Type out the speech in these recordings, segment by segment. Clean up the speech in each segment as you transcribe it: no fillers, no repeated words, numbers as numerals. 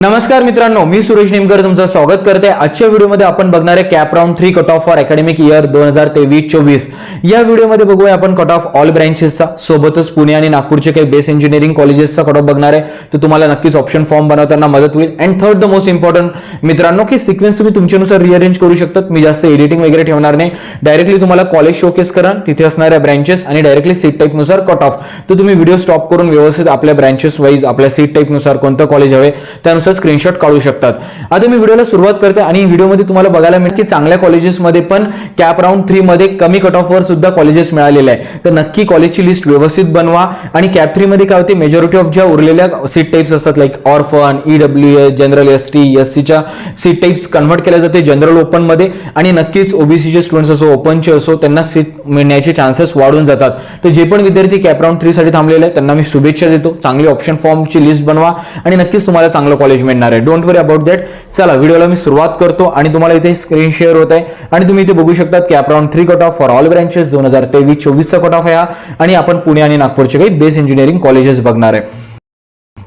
नमस्कार मित्रांनो, मी सुरेश नेमकर तुमचं स्वागत करते। आजच्या व्हिडिओमध्ये आपण बघणार आहे cap round 3 cut off for academic year 2023-24। या व्हिडिओमध्ये बघूया आपण कट ऑफ ऑल ब्रँचेसचा, सोबतच पुणे आणि नागपूरचे काही बेस इंजिनिअरिंग कॉलेजेसचा कट ऑफ बघणार आहे। तर तुम्हाला नक्कीच ऑप्शन फॉर्म बनवताना मदत होईल। And third the most important मित्रांनो की सिक्वेन्स तुम्ही तुमच्यानुसार रिअरेंज करू शकता। मी जास्त एडिटिंग वगैरे ठेवणार नाही, डायरेक्टली तुम्हाला कॉलेज शोकेस करा, तिथे असणाऱ्या ब्रँचेस आणि डायरेक्टली सीट टाइप नुसार कट ऑफ। तर तुम्ही व्हिडिओ स्टॉप करून व्यवस्थित आपल्या ब्रँचेस वाईज आपल्या सीट टाइप नुसार कोणतं कॉलेज हवे त्यानुसार स्क्रीनशॉट काढू शकता। आता मी व्हिडिओला सुरुवात करते आणि व्हिडिओमध्ये तुम्हाला बघायला मिळेल की चांगल्या कॉलेजेसमध्ये पण कॅप राउंड 3 मध्ये कमी कट ऑफ वर सुद्धा कॉलेजेस मिळालेले आहे। तर नक्की कॉलेजची लिस्ट व्यवस्थित बनवा। आणि कॅप 3 मध्ये काय होते, मेजॉरिटी ऑफ ज्या उरलेल्या सीट टाइप्स असतात like orphan, EWS, general ST, एससीच्या सीट टाइप्स कन्वर्ट केल्या जाते जनरल ओपन मध्ये। आणि नक्कीच ओबीसीचे स्टुडंट्स असो, ओपनचे असो, त्यांना सीट मिळण्याचे चान्सेस वाढून जातात। तर जे पण विद्यार्थी कॅप राउंड 3 साठी थांबलेले आहेत त्यांना मी शुभेच्छा देतो। चांगली ऑप्शन फॉर्मची लिस्ट बनवा आणि नक्कीच तुम्हाला चांगलं कॉलेज मिळणार आहे। Don't worry about that. चला व्हिडिओला मी सुरुवात करतो आणि तुम्हाला इथे स्क्रीन शेअर होत आहे आणि तुम्ही इथे बघू शकता cap round 3 cut off for all branches 2023-24 चा कट ऑफ आहे आणि आपण पुणे आणि नागपूरचे काही बेस इंजिनिअरिंग कॉलेजेस बघणार आहे।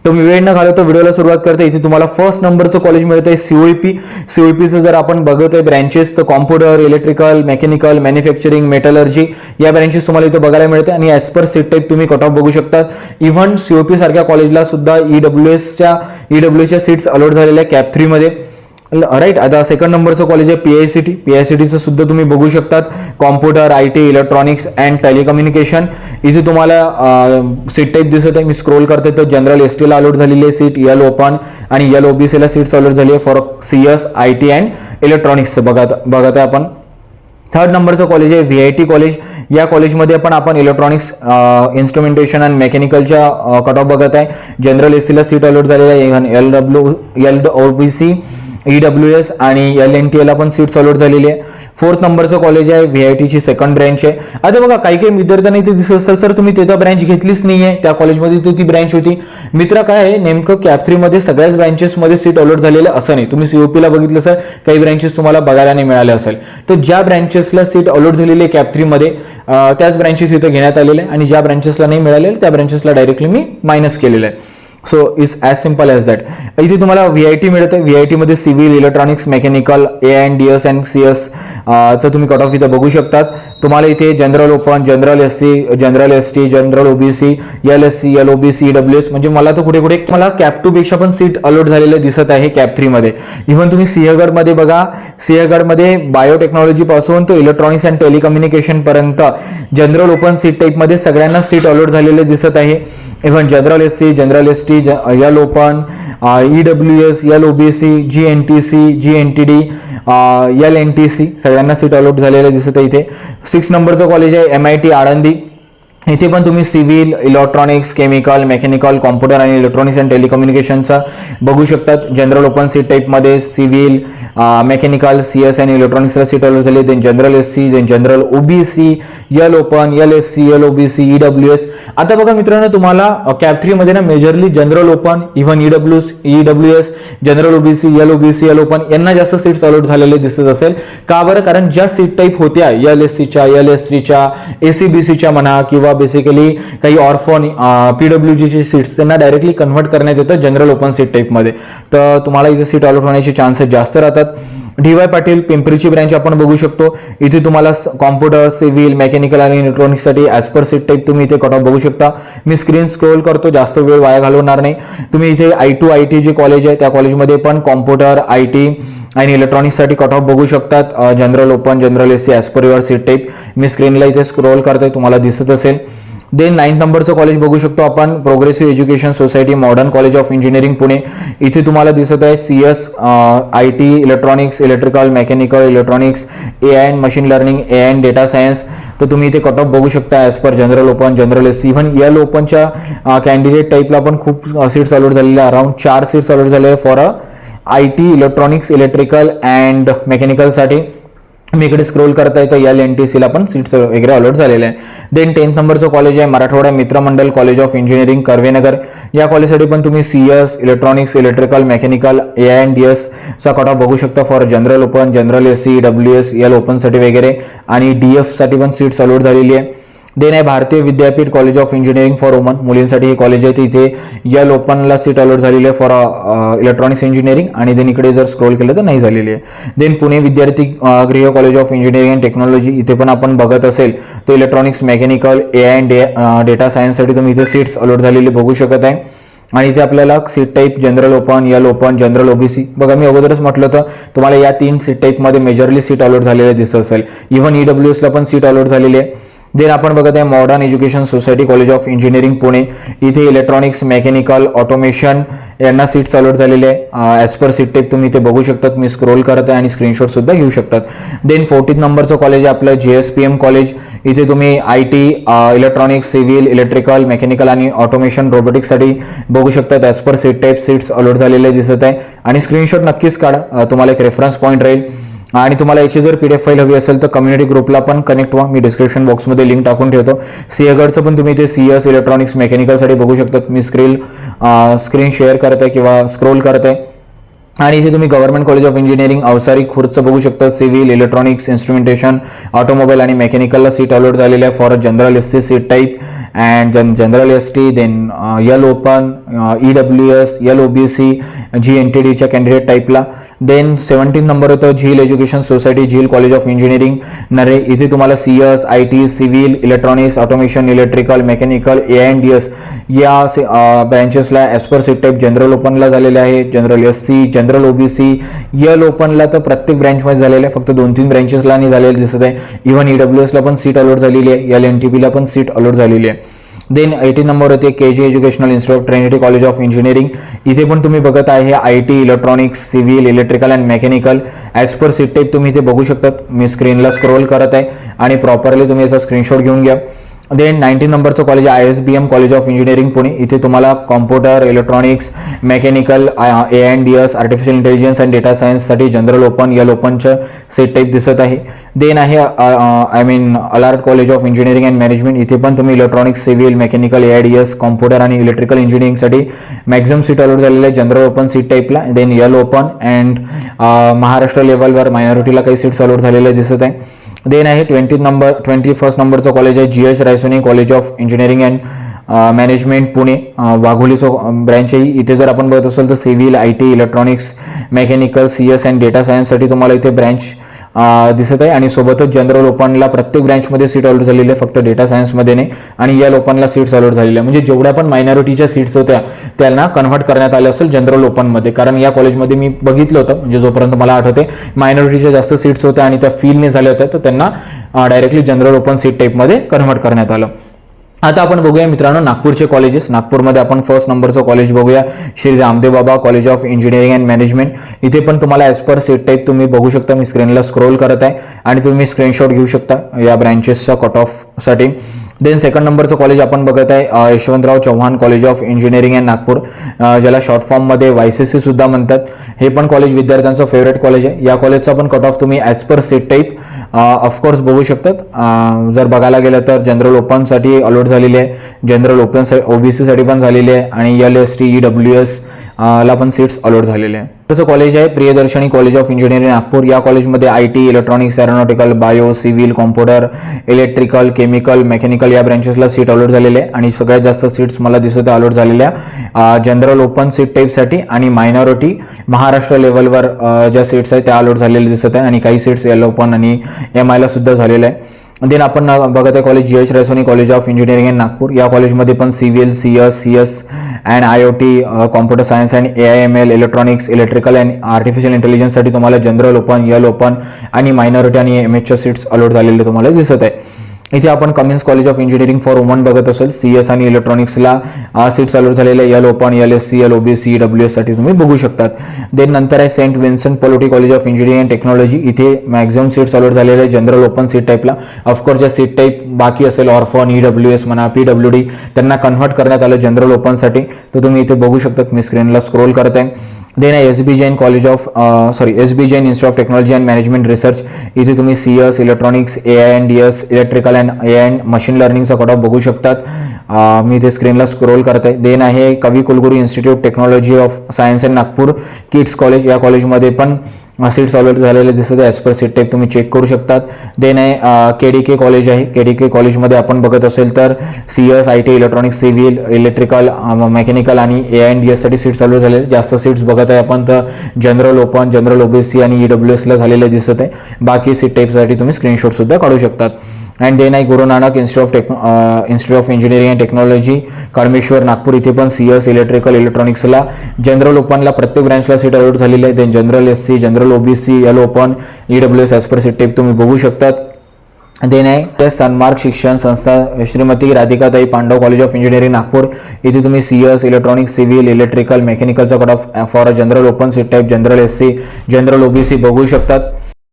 तो मी वेळ न घालवता व्हिडिओला सुरुवात करते। इथे तुम्हाला फर्स्ट नंबरचं कॉलेज मिळत आहे सीओईपीचं जर आपण बघत आहे ब्रँचेस तर computer, electrical, mechanical, manufacturing, metallurgy या ब्रँचेस तुम्हाला इथे बघायला मिळते आणि ॲज पर सीट टाइप तुम्ही कट ऑफ बघू शकता। इव्हन सीओपी सारख्या कॉलेजला सुद्धा ईडब्ल्यूएसच्या सीट्स अलॉट झालेल्या कॅप 3 मध्ये, राईट। आता सेकंड नंबरचं कॉलेज आहे पीआयसीटीचं सुद्धा तुम्ही बघू शकतात computer, IT, electronics and telecommunication. इथे तुम्हाला सीट टाइप दिसत आहे, मी स्क्रोल करते तर जनरल एसटीला अलॉट झालेली आहे सीट, यल ओपन आणि यल ओबीसीला सीट्स अलॉट झाली आहे for CS, IT and electronics बघत आहे आपण। थर्ड नंबरचं कॉलेज आहे व्हीआयटी कॉलेज। या कॉलेजमध्ये आपण इलेक्ट्रॉनिक्स, इन्स्ट्रुमेंटेशन अँड मेकॅनिकलच्या कट ऑफ बघत आहे। जनरल एससीला सीट अलॉट झालेली आहे, एल ओबीसी, ईडब्ल्यूएस आणि एलएनटीएला पण सीट्स अलॉट झालेली आहे। फोर्थ नंबरचं कॉलेज आहे व्हीआयटीची सेकंड ब्रँच आहे। आता बघा काही विद्यार्थ्यांना इथे दिसत असेल सर तुम्ही तिथं ब्रँच घेतलीच नाहीये, त्या कॉलेजमध्ये ती ब्रँच होती। मित्र काय आहे, नेमकं कॅप 3 मध्ये सगळ्याच ब्रँचेसमध्ये सीट अलॉट झालेलं असं नाही। तुम्ही सीओपीला बघितलं सर काही ब्रँचेस तुम्हाला बघायला नाही मिळाले असेल, तर ज्या ब्रँचेसला सीट अलॉट झालेली आहे कॅप 3 मध्ये त्याच ब्रँचेस इथं घेण्यात आलेल्या आणि ज्या ब्रँचेसला नाही मिळालेल्या त्या ब्रँचेसला डायरेक्टली मी मायनस केलेलं आहे। So it's as simple as that. इथे तुम्हाला व्हीआयटी मिळतं, व्हीआयटी मध्ये civil, electronics, mechanical, ANDS and CS चं तुम्ही कट ऑफ इथं बघू शकतात। तुम्हाला इथे general open, general SC, general ST, general OBC, LSC, LOBC, EWS म्हणजे मला तर कुठे कुठे मला कॅप 2 पेक्षा पण सीट अलॉट झालेले दिसत आहे कॅप 3 मध्ये। इव्हन तुम्ही सिंहगडमध्ये बघा, सिंहगडमध्ये बायोटेक्नॉलॉजी पासून तो इलेक्ट्रॉनिक्स अँड टेलिकम्युनिकेशन पर्यंत जनरल ओपन सीट टाइप मध्ये सगळ्यांना सीट अलॉट झालेले दिसत आहे। Even general SC, general ST, L open, EWS, L OBC, GNTC, GNTD, LNTC सगळ्यांना सीट अलॉट झालेले दिसत आहे इथे। 6 नंबरचं कॉलेज आहे एमआयटी आळंदी। इथे पण तुम्ही civil, electronics, chemical, mechanical, computer आणि इलेक्ट्रॉनिक्स अँड टेलिकम्युनिकेशनचा बघू शकतात। जनरल ओपन सीट टाइपमध्ये सिव्हिल, मेकॅनिकल, सीएस आणि इलेक्ट्रॉनिक्सला सीट अलॉट झाली। Then general SC, then general OBC, L open, LSC, LOBC, EWS. आता बघा मित्रांनो तुम्हाला कॅप 3 मध्ये ना majorly general open, even EWS, general OBC, LOBC, L open यांना जास्त सीट्स अलॉट झालेले दिसत असेल। का बरं? कारण ज्या सीट टाइप होत्या एलएससीच्या, एलएसटीच्या, एसीबीसीच्या म्हणा किंवा बेसिकली काही ऑर्फन, पीडब्ल्यूजीची सीट्स त्यांना डायरेक्टली कन्व्हर्ट करण्यात येतं जनरल ओपन सीट टाइपमध्ये, तर तुम्हाला इथे सीट अलॉट होण्याचे चान्सेस जास्त राहतात। डी.वाय. पाटील पिंपरीची ब्रँच आपण बघू शकतो। इथे तुम्हाला कॉम्प्युटर, सिव्हिल, मेकॅनिकल आणि इलेक्ट्रॉनिक्ससाठी ॲज पर सीट टाइप तुम्ही इथे कट ऑफ बघू शकता। मी स्क्रीन स्क्रोल करतो, जास्त वेळ वाया घालवणार नाही। तुम्ही इथे I2IT जे कॉलेज आहे त्या कॉलेजमध्ये पण कॉम्प्युटर, आयटी आणि इलेक्ट्रॉनिक्ससाठी कट ऑफ बघू शकतात। General open, general SC as per your seat type मी स्क्रीनला इथे स्क्रोल करतोय, तुम्हाला दिसत असेल। देन 9th नंबरचं कॉलेज बघू शकतो आपण progressive education society modern college of engineering Pune. इथे तुम्हाला दिसत आहे CS, IT, electronics, electrical, mechanical, electronics, AI and machine learning, AI and data science. तर तुम्ही इथे कट ऑफ बघू शकता as per general open, general SC. Even L ओपनच्या कॅन्डिडेट टाईपला पण खूप सीट्स अलॉट झालेल्या, अराउंड 4 सीट्स अलॉट झालेल्या for IT, electronics, electrical and मेकॅनिकलसाठी। मी इकडे स्क्रोल करता येतं एलएनटीसीला पण सीट्स वगैरे अलॉट झालेले आहे। देन 10th नंबरचं कॉलेज आहे Marathwada Mitramandal college of engineering Karvenagar. या कॉलेजसाठी पण तुम्ही CS, electronics, electrical, mechanical, AI and DS चा कट ऑफ बघू शकता for general open, general SC, WS, L ओपनसाठी वगैरे आणि डीएफ साठी पण सीट्स अलॉट झालेली आहे। देन आहे भारतीय विद्यापीठ college of engineering for woman, मुलींसाठी हे कॉलेज आहे. इथे यल ओपनला सीट अलॉट झालेली आहे फॉर इलेक्ट्रॉनिक्स इंजिनिअरिंग, आणि देन इकडे जर स्क्रोल केलं तर नाही झालेली आहे. Then Pune Vidyarthi Griha college of engineering and technology, इथे पण आपण बघत असेल तर electronics, mechanical, AI and data सायन्ससाठी तुम्ही इथे सीट्स अलॉट झालेली बघू शकत आहे. आणि इथे आपल्याला seat type general open, L open, general OBC, बघा मी अगोदरच म्हटलं होतं तुम्हाला या 3 सीट टाईपमध्ये मेजरली सीट अलॉट झालेले दिसत असेल. इव्हन EWSला पण सीट अलॉट झालेली आहे. देन आपण बघत आहे modern education society college of engineering Pune, इथे इलेक्ट्रॉनिक्स, मेकॅनिकल, ऑटोमेशन यांना सीट्स अलॉट झालेले आहे. ॲज पर सीट टाईप तुम्ही इथे बघू शकतात. मी स्क्रोल करत आहे आणि स्क्रीनशॉट सुद्धा घेऊ शकतात. देन 14 नंबरचं कॉलेज आहे आपलं JSPM कॉलेज, इथे तुम्ही IT, electronics, civil, electrical, mechanical आणि ऑटोमेशन, रोबोटिक्ससाठी बघू शकतात. As per seat type seats allot झालेले दिसत आहे. आणि स्क्रीनशॉट नक्कीच काढा, तुम्हाला एक रेफरन्स पॉईंट राहील. आणि तुम्हाला याची जर PDF फाईल हवी असेल तर कम्युनिटी ग्रुपला पण कनेक्ट व्हा, मी डिस्क्रिप्शन बॉक्समध्ये लिंक टाकून ठेवतो. सिंहगडचं पण तुम्ही इथे CS, इलेक्ट्रॉनिक्स, मेकॅनिकलसाठी बघू शकतात. मी स्क्रीन शेअर करत आहे किंवा स्क्रोल करत आहे. आणि इथे तुम्ही government college of engineering Avsari खुर्दचं बघू शकता. सिव्हिल, इलेक्ट्रॉनिक्स, इन्स्ट्रुमेंटेशन, ऑटोमोबाईल आणि मेकॅनिकलला सीट अलॉट झालेले आहे for general SC seat type and general ST. Then L open, EWS, L OBC, GNTDच्या कॅन्डिडेट टाईपला. देन 17 नंबर होतं Zeal education society, Zeal college of engineering Narhe, इथे तुम्हाला CS, IT, civil, electronics, automation, electrical, mechanical, AI and DS या ब्रँचेसला as per seat type general ओपनला झालेले आहे. General SC, general OBC, L ओपनला तर प्रत्येक ब्रँचमध्ये झालेलं आहे, फक्त 2-3 ब्रँचेसला नाही झालेलं दिसत आहे. इव्हन EWSला पण सीट अलॉट झालेली आहे, LNTPला पण सीट अलॉट झालेली आहे. देन 18 नंबर होते KG educational institute Trinity college of engineering, इथे पण तुम्ही बघत आहे IT, electronics, civil, electrical and mechanical as per seat type तुम्ही इथे बघू शकतात. मी स्क्रीनला स्क्रोल करत आहे आणि प्रॉपरली तुम्ही याचा स्क्रीनशॉट घेऊन घ्या. देन 19 नंबरचं कॉलेज आहे ISBM college of engineering Pune, इथे तुम्हाला computer, electronics, mechanical, AI and DS, artificial intelligence and data सायन्ससाठी जनरल ओपन, यल ओपनचं सीट टाईप दिसत आहे. देन आहे Alard college of engineering and management, इथे पण तुम्ही electronics, civil, mechanical, AI DS, computer आणि इलेक्ट्रिकल इंजिनिअरिंगसाठी मॅक्झिमम सीट अलॉट झालेले आहे जनरल ओपन सीट टाईपला. Then L open and Maharashtra लेवलवर मायनॉरिटीला काही सीट्स अलॉट झालेले दिसत आहे. देन आहे 21 नंबरचं कॉलेज आहे GH Raisoni college of engineering and management Pune, वाघोलीचं ब्रँच आहे. इथे जर आपण बघत असेल तर civil, IT, electronics, mechanical, CS and data सायन्ससाठी तुम्हाला इथे ब्रँच दिसत आहे. आणि सोबतच जनरल ओपनला प्रत्येक ब्रँचमध्ये सीट अलॉट झालेली आहे, फक्त डेटा सायन्समध्ये नाही. आणि यल ओपनला सीट्स अलॉट झालेल्या आहे, म्हणजे जेवढ्या पण मायनॉरिटीच्या सीट्स होत्या त्यांना कन्व्हर्ट करण्यात आलं असेल जनरल ओपनमध्ये. कारण या कॉलेजमध्ये मी बघितलं होतं, म्हणजे जोपर्यंत मला आठवते मायनॉरिटीच्या जास्त सीट्स होत्या आणि त्या फील नाही झाल्या होत्या, तर त्यांना डायरेक्टली जनरल ओपन सीट टाईपमध्ये कन्व्हर्ट करण्यात आलं. आता आपण बघूया मित्रांनो नागपूरचे कॉलेजेस. नागपूरमध्ये आपण 1st नंबरचं कॉलेज बघूया, Shri Ramdev Baba college of engineering and management. इथे पण तुम्हाला ॲज पर सीट टाईप तुम्ही बघू शकता. मी स्क्रीनला स्क्रोल करत आहे आणि तुम्ही स्क्रीनशॉट घेऊ शकता या ब्रँचेसच्या कट ऑफसाठी. देन 2nd नंबरचं कॉलेज आपण बघत आहे Yashwantrao Chavan college of engineering and Nagpur, ज्याला शॉर्ट फॉर्ममध्ये YCC सुद्धा म्हणतात. हे पण कॉलेज विद्यार्थ्यांचं फेवरेट कॉलेज आहे. या कॉलेजचा पण कट ऑफ तुम्ही as per seat type of course बघू शकतात. जर बघायला गेलं तर जनरल ओपनसाठी अलॉट झालेली आहे, जनरल ओपन OBC साठी पण झालेली आहे आणि LST, EWS ला पण सीट्स अलॉट झालेले आहे. तसं कॉलेज आहे Priyadarshini college of engineering Nagpur. या कॉलेजमध्ये IT, electronics, aeronautical, bio, civil, computer, electrical, chemical, mechanical या ब्रँचेसला सीट अलॉट झालेले आहे. आणि सगळ्यात जास्त सीट्स मला दिसत आहे अलॉट झालेल्या जनरल ओपन सीट टाईपसाठी आणि मायनॉरिटी महाराष्ट्र लेवलवर ज्या सीट्स आहेत त्या अलॉट झालेल्या दिसत आहे. आणि काही सीट्स यल ओपन आणि MI ला सुद्धा झालेल्या आहे. देन आपण बघत आहे college GH Raisoni college of engineering and Nagpur. या कॉलेजमध्ये पण civil, CS and IoT, computer science and AI/ML, electronics, electrical and artificial इंटेलिजन्ससाठी तुम्हाला जनरल ओपन, यल ओपन आणि मायनॉरिटी आणि MHच्या सीट्स अलॉट झालेले तुम्हाला दिसत आहे. इथे आपण Cummins college of engineering for woman बघत असेल, CS आणि इलेक्ट्रॉनिक्सला सीट्स अलॉट झालेले, L open, LSC, LOBC, EWS साठी तुम्ही बघू शकतात. देन नंतर आहे saint Vincent Pallotti college of engineering and technology. इथे मॅक्झिमम सीट्स अलॉट झालेले आहे जनरल ओपन सीट टाईपला. ऑफकोर्स ज्या सीट टाईप बाकी असेल ऑर्फन, EWS म्हणा, PWD त्यांना कन्व्हर्ट करण्यात आलं जनरल ओपनसाठी, तर तुम्ही इथे बघू शकतात. मी स्क्रीनला स्क्रोल करत आहे. देन आहे SB Jain college of SB Jain institute of technology and management research. इथे तुम्ही CS, electronics, AI and DS, electrical and AI and machine लर्निंगचा कट ऑफ बघू शकतात. मी इथे स्क्रीनला स्क्रोल करत आहे. देन आहे कवी कुलगुरू institute technology of science and Nagpur kids college. या कॉलेजमध्ये पण सीट्स अलॉट झालेले दिसत आहे. ॲज पर सीट टाईप तुम्ही चेक करू शकतात. देन आहे KDK कॉलेज आहे. KDK कॉलेजमध्ये आपण बघत असेल तर CS, IT, electronics, civil, electrical, mechanical आणि AI&DS साठी सीट्स अलॉट झालेले. जास्त सीट्स बघत आहे आपण तर जनरल ओपन, जनरल OBC आणि EWS ला झालेले दिसत आहे. बाकी सीट टाईपसाठी तुम्ही स्क्रीनशॉट सुद्धा काढू शकतात. अँड देन आहे Guru Nanak institute of engineering and technology Kalmeshwar Nagpur. इथे पण CS, इलेक्ट्रिकल, इलेक्ट्रॉनिक्सला जनरल ओपनला प्रत्येक ब्रँचला सीट अलॉट झालेली आहे. Then general SC, general OBC, L open, EWS as per seat type तुम्ही बघू शकतात. देन आहे सन्मार्क शिक्षण संस्था Shrimati Radhikatai Pandav college of engineering Nagpur. इथे तुम्ही CS, इलेक्ट्रॉनिक्स, सिव्हिल, इलेक्ट्रिकल, मेकॅनिकलचा cut off for general open seat type, general SC, general OBC बघू शकतात.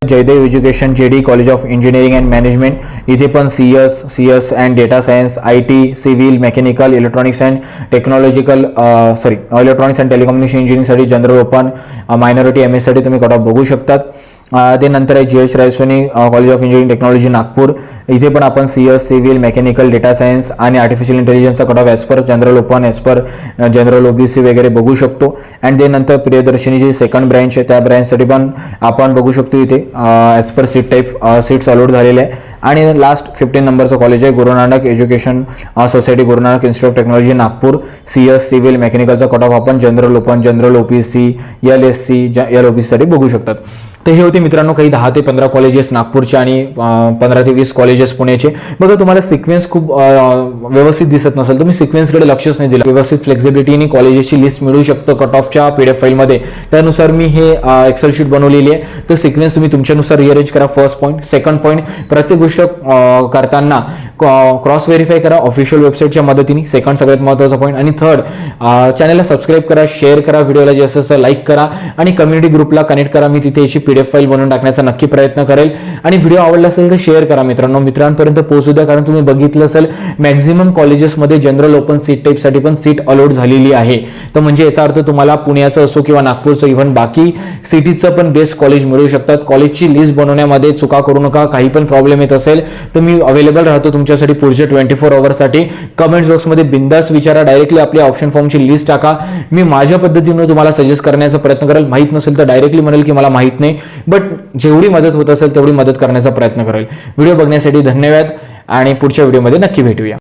Jaidev education JD college of engineering and management. इथे पण CS and data science, IT, civil, mechanical, electronics and technological electronics and telecommunication इंजिनिअरिंगसाठी general open, minority MS साठी तुम्ही cut off बघू शकतात. ते नंतर आहे GH Raisoni college of engineering technology Nagpur. इथे पण आपण CS, civil, mechanical, data science आणि आर्टिफिशियल इंटेलिजन्सचा cut off as per general open, as per general OBC वगैरे बघू शकतो. अँड ते नंतर प्रियदर्शनी जी सेकंड ब्रँच आहे त्या ब्रँचसाठी पण आपण बघू शकतो इथे as per seat type seats allot झालेले आहे. आणि लास्ट 15 नंबरचं कॉलेज आहे Guru Nanak education society, Guru Nanak institute of technology Nagpur. CS, civil, मेकॅनिकलचा कट ऑफ आपण general open, general OBC, LSC, LOBC साठी बघू शकतात. तर हे होते मित्रांनो काही 10 ते 15 कॉलेजेस नागपूरचे आणि 15 ते 20 कॉलेजेस पुण्याचे. बघा तुम्हाला सिक्वेन्स खूप व्यवस्थित दिसत नसेल तुम्ही सिक्वेन्सकडे लक्षच नाही दिलं. व्यवस्थित फ्लेक्झिबिलिटीने कॉलेजेसची लिस्ट मिळू शकतं कट ऑफच्या PDF फाईलमध्ये. त्यानुसार मी हे एक्सेल शीट बनवलेली आहे. तर सिक्वेन्स तुम्ही तुमच्यानुसार रिअरेंज करा. First point. सेकंड पॉईंट, प्रत्येक गोष्ट करताना क्रॉस व्हेरीफाय करा ऑफिशियल वेबसाईटच्या मदतीने. सेकंड सगळ्यात महत्त्वाचा पॉईंट. आणि थर्ड, चॅनलला सबस्क्राईब करा, शेअर करा, व्हिडिओला जास्त जास्त लाईक करा आणि कम्युनिटी ग्रुपला कनेक्ट करा. मी तिथे याची PDF फाईल बनवून टाकण्याचा नक्की प्रयत्न करेल. आणि व्हिडिओ आवडला असेल तर शेअर करा मित्रांपर्यंत पोहोचू द्या. कारण तुम्ही बघितलं असेल मॅक्झिमम कॉलेजेसमध्ये जनरल ओपन सीट टाईपसाठी पण सीट अलॉट झालेली आहे. तर म्हणजे याचा अर्थ तुम्हाला पुण्याचं असो किंवा नागपूरचं इव्हन बाकी सिटीचं पण बेस्ट कॉलेज मिळू शकतात. कॉलेजची लिस्ट बनवण्यामध्ये चुका करू नका. काही पण प्रॉब्लेम येत असेल तर मी अवेलेबल राहतो तुमच्यासाठी पुढच्या 24 आवर्ससाठी. कमेंट्स बॉक्समध्ये बिंदास विचारा. डायरेक्टली आपल्या ऑप्शन फॉर्मची लिस्ट टाका. मी माझ्या पद्धतीने तुम्हाला सजेस्ट करण्याचा प्रयत्न करेल. माहीत नसेल तर डायरेक्टली म्हणेल की मला माहीत नाही, बट जेवढी मदत होत असेल तेवढी मदत करण्याचा प्रयत्न करेल. व्हिडिओ बघण्यासाठी धन्यवाद आणि पुढच्या व्हिडिओमध्ये नक्की भेटूया.